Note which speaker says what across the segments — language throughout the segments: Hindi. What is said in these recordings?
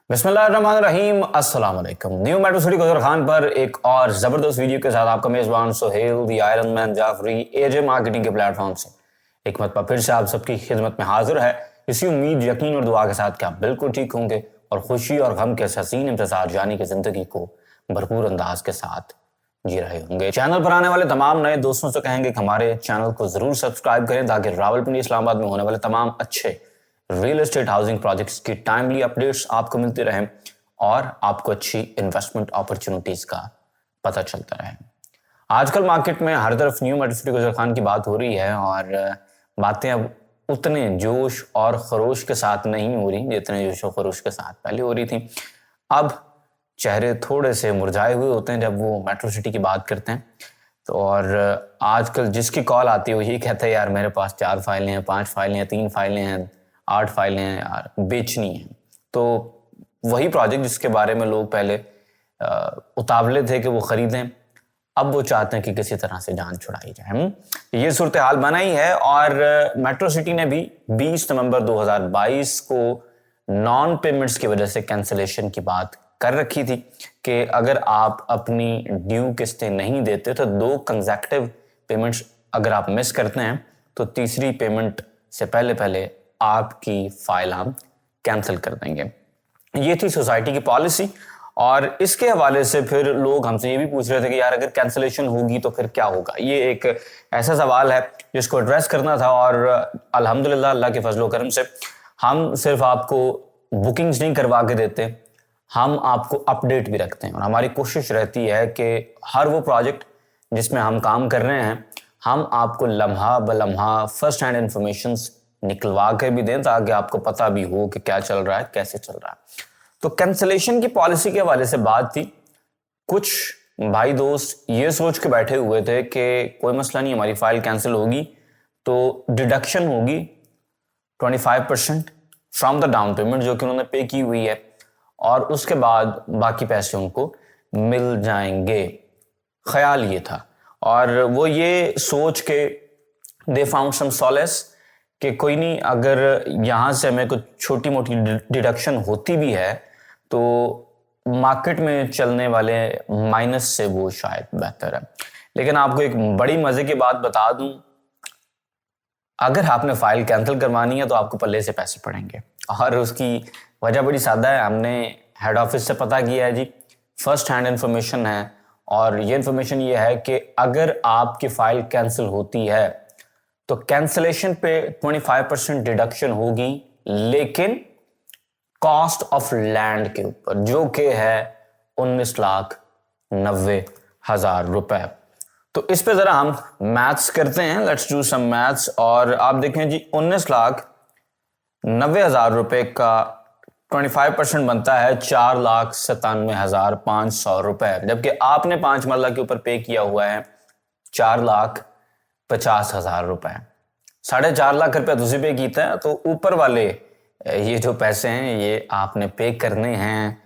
Speaker 1: बिस्मिल्लाहिर्रहमानिर्रहीम, अस्सलाम वालेकुम। न्यू मेट्रो सिटी गुजर खान पर एक और जबरदस्त वीडियो के साथ आपका मेजबान सोहेल दी आयरन मैन जाफरी एजे मार्केटिंग के प्लेटफॉर्म से एक मरतबा फिर से आप सबकी खिदमत में हाजिर है, इसी उम्मीद, यकीन और दुआ के साथ कि आप बिल्कुल ठीक होंगे और खुशी और गम के हसीन इम्तिज़ाज यानी कि जिंदगी को भरपूर अंदाज के साथ जी रहे होंगे। चैनल पर आने वाले तमाम नए दोस्तों से कहेंगे कि हमारे चैनल को जरूर सब्सक्राइब करें ताकि रावलपिंडी इस्लामाबाद में होने वाले तमाम अच्छे रियल एस्टेट हाउसिंग प्रोजेक्ट्स की टाइमली अपडेट्स आपको मिलती रहें और आपको अच्छी इन्वेस्टमेंट अपॉर्चुनिटीज का पता चलता रहे। आजकल मार्केट में हर तरफ न्यू मेट्रो सिटी गुजर खान की बात हो रही है और बातें अब उतने जोश और खरोश के साथ नहीं हो रही जितने जोश और खरोश के साथ पहले हो रही थी। अब चेहरे थोड़े से मुरझाए हुए होते हैं जब वो मेट्रो सिटी की बात करते हैं। तो और आजकल जिसकी कॉल आती है वो यही कहता है, यार मेरे पास 4 फाइलें हैं, 5 फाइलें हैं, 3 फाइलें हैं, 8 फाइलें हैं यार, बेचनी है। तो वही प्रोजेक्ट जिसके बारे में लोग पहले उतावले थे कि वो खरीदें, अब वो चाहते हैं कि किसी तरह से जान छुड़ाई जाए। ये सूरत हाल बना ही है और मेट्रो सिटी ने भी 20 नवंबर 2022 को नॉन पेमेंट्स की वजह से कैंसिलेशन की बात कर रखी थी कि अगर आप अपनी ड्यू किस्तें नहीं देते तो 2 कंसेक्टिव पेमेंट्स अगर आप मिस करते हैं तो तीसरी पेमेंट से पहले पहले आपकी फाइल हम कैंसिल कर देंगे। ये थी सोसाइटी की पॉलिसी और इसके हवाले से फिर लोग हमसे ये भी पूछ रहे थे कि यार अगर कैंसिलेशन होगी तो फिर क्या होगा। ये एक ऐसा सवाल है जिसको एड्रेस करना था और अल्हम्दुलिल्लाह अल्लाह के फजलो करम से हम सिर्फ आपको बुकिंग्स नहीं करवा के देते, हम आपको अपडेट भी रखते हैं और हमारी कोशिश रहती है कि हर वो प्रोजेक्ट जिसमें हम काम कर रहे हैं हम आपको लम्हा ब लम्हा फर्स्ट हैंड इंफॉर्मेशन निकलवा के भी दें ताकि आपको पता भी हो कि क्या चल रहा है, कैसे चल रहा है। तो कैंसिलेशन की पॉलिसी के हवाले से बात थी। कुछ भाई दोस्त ये सोच के बैठे हुए थे कि कोई मसला नहीं, हमारी फाइल कैंसिल होगी तो डिडक्शन होगी 25% फ्रॉम द डाउन पेमेंट जो कि उन्होंने पे की हुई है और उसके बाद बाकी पैसे उनको मिल जाएंगे। ख्याल ये था और वो ये सोच के दे फाउंड सम सॉलेस कि कोई नहीं, अगर यहाँ से हमें कुछ छोटी मोटी डिडक्शन होती भी है तो मार्केट में चलने वाले माइनस से वो शायद बेहतर है। लेकिन आपको एक बड़ी मजे की बात बता दूं, अगर आपने फाइल कैंसिल करवानी है तो आपको पल्ले से पैसे पड़ेंगे और उसकी वजह बड़ी सादा है। हमने हेड ऑफिस से पता किया है जी, फर्स्ट हैंड इंफॉर्मेशन है और ये इंफॉर्मेशन ये है कि अगर आपकी फाइल कैंसिल होती है तो कैंसिलेशन पे 25% डिडक्शन होगी, लेकिन कॉस्ट ऑफ लैंड के ऊपर जो कि है 19,90,000 रुपए। तो इस पे जरा हम मैथ्स करते हैं, लेट्स डू सम मैथ्स। और आप देखें जी 19,90,000 रुपए का 25% बनता है 4,97,500 रुपए, जबकि आपने 5 मरला के ऊपर पे किया हुआ है 4,50,000 रुपए। 4.5 लाख रुपया तुझे पे कीता है तो ऊपर वाले ये जो पैसे हैं ये आपने पे करने हैं,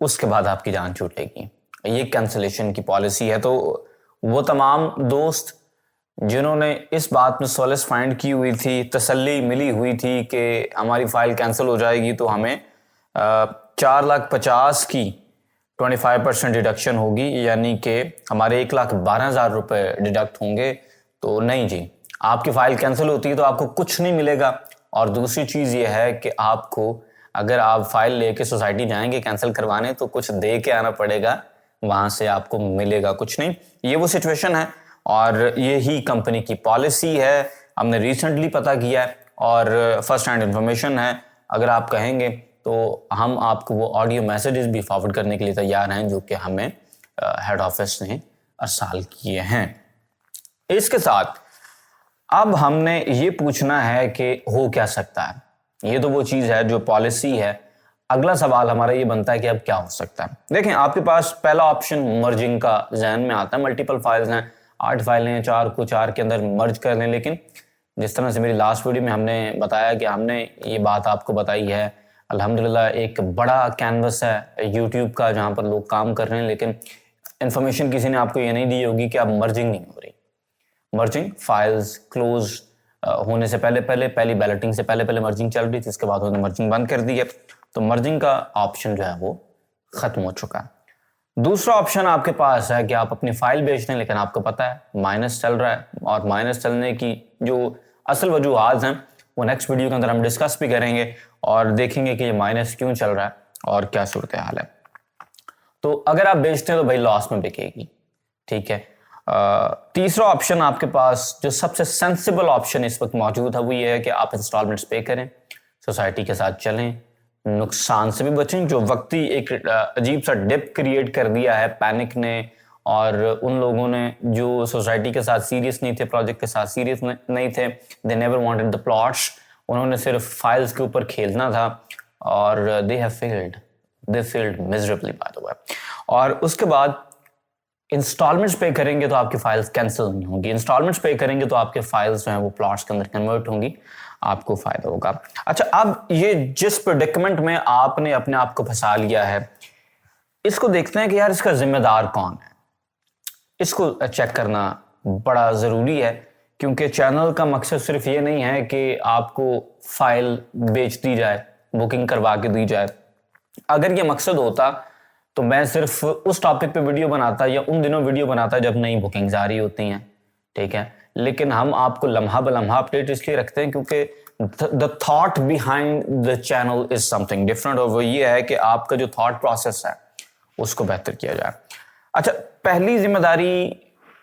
Speaker 1: उसके बाद आपकी जान छूटेगी। ये कैंसिलेशन की पॉलिसी है। तो वो तमाम दोस्त जिन्होंने इस बात में सॉलेस फाइंड की हुई थी, तसल्ली मिली हुई थी कि हमारी फाइल कैंसिल हो जाएगी तो हमें 4,50,000 की 25% डिडक्शन होगी, यानी कि हमारे 1,12,000 रुपए डिडक्ट होंगे। तो नहीं जी, आपकी फाइल कैंसिल होती है तो आपको कुछ नहीं मिलेगा। और दूसरी चीज ये है कि आपको अगर आप फाइल लेके सोसाइटी जाएंगे कैंसिल करवाने तो कुछ दे के आना पड़ेगा, वहां से आपको मिलेगा कुछ नहीं। ये वो सिचुएशन है और ये ही कंपनी की पॉलिसी है। हमने रिसेंटली पता किया है और फर्स्ट हैंड इंफॉर्मेशन है। अगर आप कहेंगे तो हम आपको वो ऑडियो मैसेजेस भी फॉरवर्ड करने के लिए तैयार हैं जो कि हमें हेड ऑफिस ने अरसाल किए हैं। इसके साथ अब हमने ये पूछना है कि हो क्या सकता है। ये तो वो चीज है जो पॉलिसी है। अगला सवाल हमारा ये बनता है कि अब क्या हो सकता है। देखें, आपके पास पहला ऑप्शन मर्जिंग का जहन में आता है। मल्टीपल फाइल्स हैं, 8 फाइलें हैं, 4 को 4 के अंदर मर्ज कर लें। लेकिन जिस तरह से मेरी लास्ट वीडियो में हमने बताया कि हमने ये बात आपको बताई है, अल्हम्दुलिल्लाह एक बड़ा कैनवस है यूट्यूब का जहाँ पर लोग काम कर रहे हैं, लेकिन इन्फॉर्मेशन किसी ने आपको ये नहीं दी होगी कि अब मर्जिंग नहीं हो रही। मर्जिंग फाइल्स क्लोज होने से पहले पहले पहली बैलेटिंग से पहले पहले मर्जिंग चल रही थी, इसके बाद उन्होंने मर्जिंग बंद कर दी है। तो मर्जिंग का ऑप्शन जो है वो खत्म हो चुका है। दूसरा ऑप्शन आपके पास है कि आप अपनी फाइल बेच दें, लेकिन आपको पता है माइनस चल रहा है, और माइनस चलने की जो असल वजूहात हैं वो नेक्स्ट वीडियो के अंदर हम डिस्कस भी करेंगे और देखेंगे कि ये माइनस क्यों चल रहा है और क्या सूरत हाल है। तो अगर आप बेचते हैं तो भाई लॉस में बिकेगी, ठीक है। तीसरा ऑप्शन आपके पास जो सबसे सेंसिबल ऑप्शन इस वक्त मौजूद है वो ये है कि आप इंस्टॉलमेंट्स पे करें, सोसाइटी के साथ चलें, नुकसान से भी बचें। जो वक्ती एक अजीब सा डिप क्रिएट कर दिया है पैनिक ने, और उन लोगों ने जो सोसाइटी के साथ सीरियस नहीं थे, प्रोजेक्ट के साथ सीरियस नहीं थे, they never wanted the plots, उन्होंने सिर्फ फाइल्स के ऊपर खेलना था और they have failed, they failed miserably by the way. और उसके बाद इंस्टॉलमेंट्स पे करेंगे तो आपकी फाइल्स कैंसिल नहीं होंगी, इंस्टॉलमेंट्स पे करेंगे तो आपके फाइल्स जो हैं वो प्लॉट्स के अंदर कन्वर्ट होंगी, आपको फायदा होगा। अच्छा, अब ये जिस प्रेडिक्मेंट में आपने अपने आप को फंसा लिया है, इसको देखते हैं कि यार इसका जिम्मेदार कौन है। इसको चेक करना बड़ा ज़रूरी है, क्योंकि चैनल का मकसद सिर्फ ये नहीं है कि आपको फाइल बेच दी जाए, बुकिंग करवा के दी जाए। अगर ये मकसद होता तो मैं सिर्फ उस टॉपिक पे वीडियो बनाता या उन दिनों वीडियो बनाता जब नई बुकिंग जारी होती हैं, ठीक है। लेकिन हम आपको लम्हा ब लम्हा अपडेट इसलिए रखते हैं क्योंकि the thought behind the channel is something different, और वो ये है कि आपका जो थॉट प्रोसेस है उसको बेहतर किया जाए। अच्छा, पहली जिम्मेदारी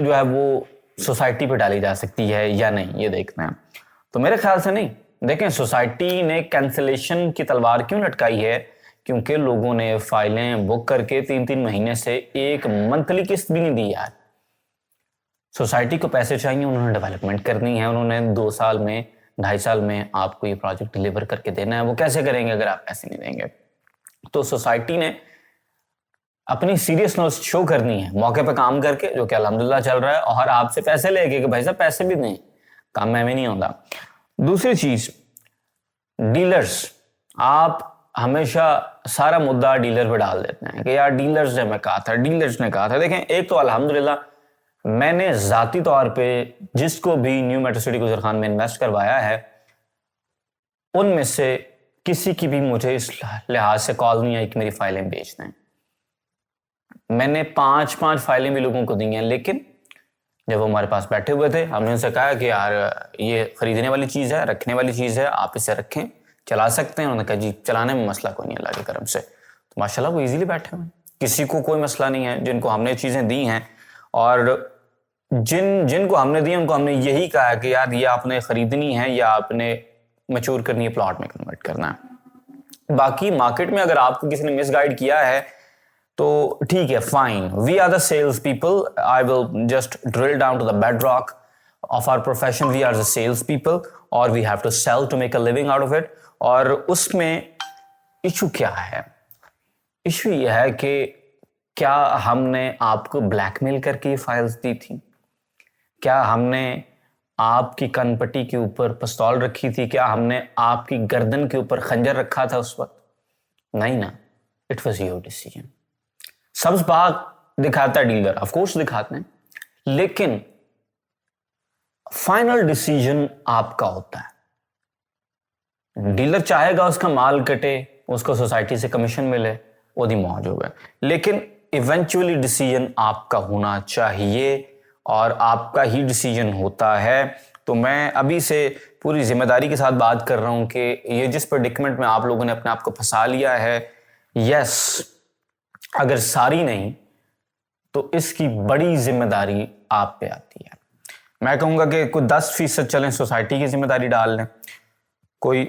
Speaker 1: जो है वो सोसाइटी पे डाली जा सकती है या नहीं, ये देखना है। तो मेरे ख्याल से नहीं। देखें, सोसाइटी ने कैंसिलेशन की तलवार क्यों लटकाई है? क्योंकि लोगों ने फाइलें बुक करके 3-3 महीने से एक मंथली किस्त भी नहीं दी यार। सोसाइटी को पैसे चाहिए, उन्होंने डेवलपमेंट करनी है, उन्होंने 2 साल में 2.5 साल में आपको ये प्रोजेक्ट डिलीवर करके देना है। वो कैसे करेंगे अगर आप पैसे नहीं देंगे? तो सोसाइटी ने अपनी सीरियसनेस शो करनी है मौके पर काम करके, जो कि अल्हम्दुलिल्लाह चल रहा है, और आपसे पैसे लेके कि भाई साहब पैसे भी दें, काम में नहीं होता। दूसरी चीज, डीलर्स, आप हमेशा सारा मुद्दा डीलर पे डाल देते हैं कि यार डीलर्स ने मैं कहा था, डीलर्स ने कहा था। देखें, एक तो अल्हम्दुलिल्लाह मैंने जाती तौर पे जिसको भी न्यू मेट्रो सिटी गुजर खान में इन्वेस्ट करवाया है, उनमें से किसी की भी मुझे इस लिहाज से कॉल नहीं आई कि मेरी फाइलें बेच दें। मैंने 5-5 फाइलें भी लोगों को दी हैं, लेकिन जब वो हमारे पास बैठे हुए थे, हमने उनसे कहा कि यार ये खरीदने वाली चीज़ है, रखने वाली चीज़ है, आप इसे रखें, चला सकते हैं। उन्होंने कहा जी चलाने में मसला कोई नहीं, अल्लाह के करम से। तो माशाल्लाह वो इजीली बैठे हुए, किसी को कोई मसला नहीं है। जिनको हमने चीज़ें दी हैं और जिनको हमने दी उनको हमने यही कहा है कि यार ये आपने खरीदनी है या आपने मैच्योर करनी है, प्लॉट में कन्वर्ट करना है। बाकी मार्केट में अगर आपको किसी ने मिसगाइड किया है तो ठीक है, fine, we are the sales people. I will just drill down to the bedrock of our profession. We are the sales people और we have to sell to make a living out of it. और उसमें इशू क्या है? इशू यह है कि क्या हमने आपको ब्लैकमेल करके ये फाइल्स दी थी? क्या हमने आपकी कनपट्टी के ऊपर पिस्तौल रखी थी? क्या हमने आपकी गर्दन के ऊपर खंजर रखा था उस वक्त? नहीं ना, इट वॉज योर डिसीजन। सब्ज बाग दिखाता डीलर, ऑफ कोर्स दिखाते हैं, लेकिन फाइनल डिसीजन आपका होता है। डीलर चाहेगा उसका माल कटे, उसको सोसाइटी से कमीशन मिले, वो दी मौज हो गए, लेकिन इवेंचुअली डिसीजन आपका होना चाहिए और आपका ही डिसीजन होता है। तो मैं अभी से पूरी जिम्मेदारी के साथ बात कर रहा हूं कि ये जिस प्रेडिक्मेंट में आप लोगों ने अपने आप को फंसा लिया है, यस, अगर सारी नहीं तो इसकी बड़ी जिम्मेदारी आप पे आती है। मैं कहूंगा कि कोई 10% चलें सोसाइटी की जिम्मेदारी डाल लें, कोई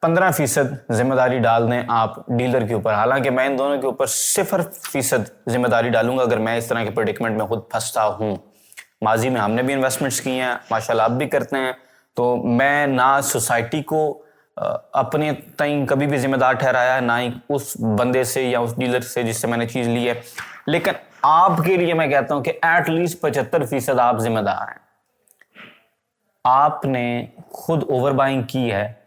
Speaker 1: 15% जिम्मेदारी डाल दें आप डीलर के ऊपर। हालांकि मैं इन दोनों के ऊपर 0% जिम्मेदारी डालूंगा अगर मैं इस तरह के प्रेडिक्मेंट में खुद फंसता हूं। माजी में हमने भी इन्वेस्टमेंट्स की हैं, माशाल्लाह आप भी करते हैं, तो मैं ना सोसाइटी को अपने तय कभी भी जिम्मेदार ठहराया, ना ही उस बंदे से या उस डीलर से जिससे मैंने चीज़ ली है। लेकिन आपके लिए मैं कहता हूं कि एटलीस्ट 75% आप जिम्मेदार हैं। आपने खुद ओवर बाइंग की है।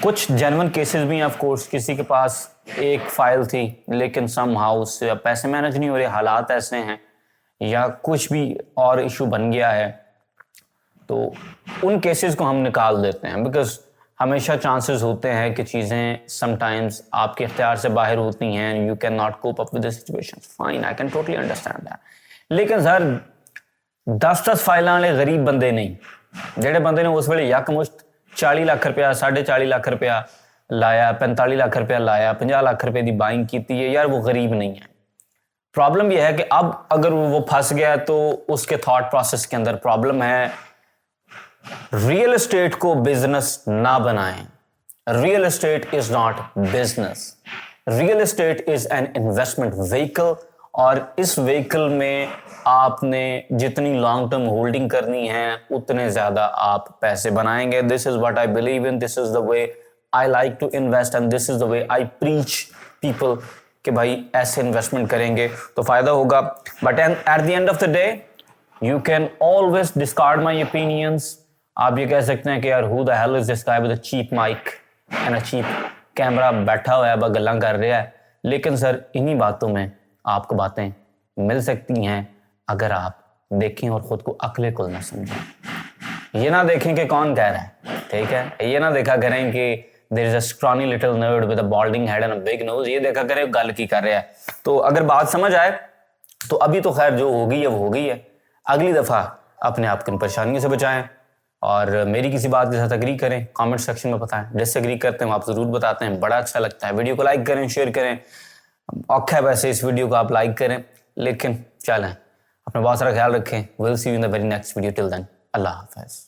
Speaker 1: कुछ जेन्युइन केसेस भी हैं, ऑफ कोर्स, किसी के पास एक फाइल थी लेकिन सम हाउस पैसे मैनेज नहीं हो रहे, हालात ऐसे हैं या कुछ भी और इशू बन गया है, तो उन केसेस को हम निकाल देते हैं। बिकॉज हमेशा चांसेस होते हैं कि चीज़ें समटाइम्स आपके इख्तियार से बाहर होती हैं, you can not cope up with the situation, fine, I can totally understand that. लेकिन सर 10-10 फाइलों वाले गरीब बंदे नहीं, जेडे बंदे ने उस वेले यकमुश्त 40 लाख रुपया, 40.5 लाख रुपया लाया, 45 लाख रुपया लाया, 50 लाख रुपए की बाइंग की है, यार वो गरीब नहीं है। प्रॉब्लम यह है कि अब अगर वो फंस गया तो उसके थॉट प्रोसेस के अंदर प्रॉब्लम है। रियल एस्टेट को बिजनेस ना बनाएं। Real estate is not business, real estate is an investment vehicle, और इस व्हीकल में आपने जितनी लॉन्ग टर्म होल्डिंग करनी है उतने ज्यादा आप पैसे बनाएंगे। This is what I believe in, this is the way I like to invest and this is the way I preach people कि भाई ऐसे इन्वेस्टमेंट करेंगे तो फायदा होगा। But at the end of the day you can always discard my opinions. आप ये कह सकते हैं कि यार who the hell is this guy with a cheap mic and a cheap camera, बैठा हुआ है बस गल्लां कर रहा है। लेकिन सर इन्हीं बातों में आपको बातें मिल सकती हैं अगर आप देखें और खुद को अक्ले कुल ना समझें। ये ना देखें कि कौन कह रहा है, ठीक है, ये ना देखा करें कि there is a scrawny little nerd with a balding head and a big nose, ये देखा करें गल की कर रहा है। तो अगर बात समझ आए तो अभी तो खैर जो हो गई है वो हो गई है, अगली दफा अपने आप को इन परेशानियों से बचाएं और मेरी किसी बात के साथ एग्री करें, कमेंट सेक्शन में बताएं। डिसएग्री करते हैं आप जरूर बताते हैं, बड़ा अच्छा लगता है। वीडियो को लाइक करें, शेयर करें, औखा है वैसे इस वीडियो को आप लाइक करें, लेकिन चलें अपना बहुत सारा ख्याल रखें। Will see you in the very next video, till then अल्लाह हाफिज़।